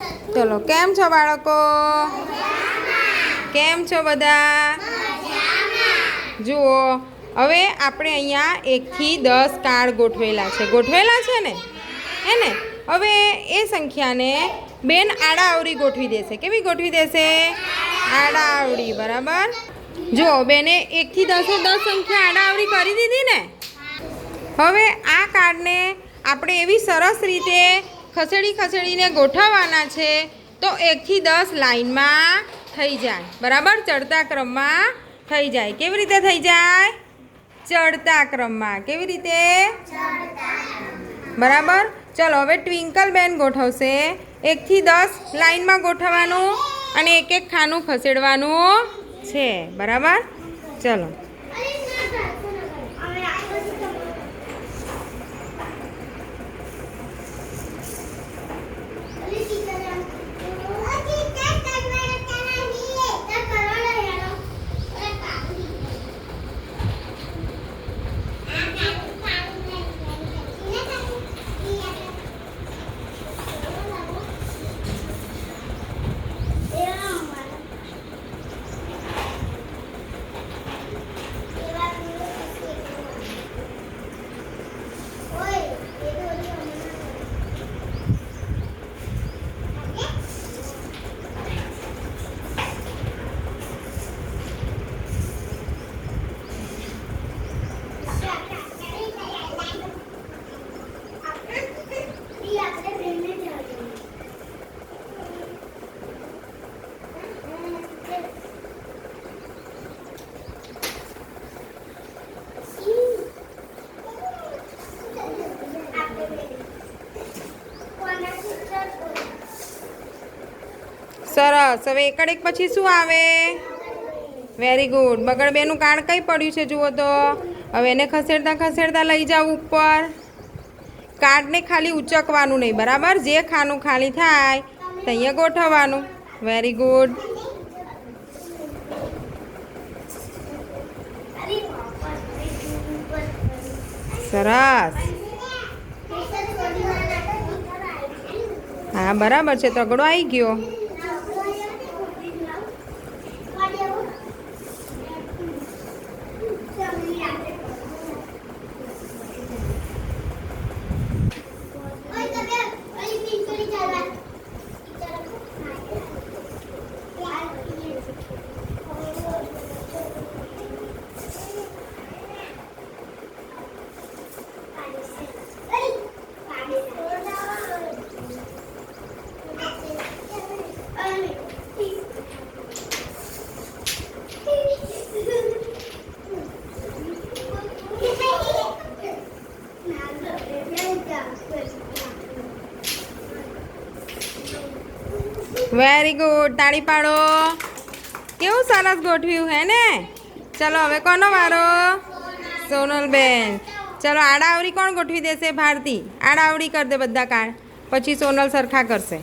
चलो केम छो बाळको? केम छो बधा? जुओ हवे आपणे अहींया 1 થી 10 कार्ड गोठवेला छे ने हे ने। हवे ए संख्याने बेन आडाअवरी गोठवी देशे। केवी गोठवी देशे? आडाअवरी। बराबर। जो बेने 1 થી 10 संख्या आडाअवरी करी दीधी ने। हवे आ कार्डने आपणे एवी सरस रीते खसेड़ी गोठववाना छे तो 1 થી 10 लाइन में थई जाए। बराबर। चढ़ता क्रम में थई जाए। केवी रीते थई जाए? चढ़ता क्रम में। केवी रीते? बराबर। चलो हवे ट्विंकल बेन गोठवशे। 1 થી 10 लाइन में गोठववानुं अने एक एक खानु खसेड़वानुं छे। बराबर। चलो सरस। हवे एकड़ एक पछी शुं आवे? Very good. बगड़ बेनु कार्ड कई पड्युं छे जुओ तो। हवे एने खसेड़ता खसेड़ता लई जाओ ऊपर। कार्ड ने खाली उचकवानुं नहीं। बराबर। जे खानु खाली थाय तहींया गोठववानुं। Very good. सरस। हाँ बराबर छे। तगड़ो आई गयो। Very good. ताड़ी पाड़ो। केवुं सरस गोठव्युं है ने। चलो हवे कोनो वारो? सोनल बेन। चलो आडाअवरी कोण गोठवी देशे? भारती। आडाअवरी कर दे बधा कार्ड। पछी सोनल सरखा करशे।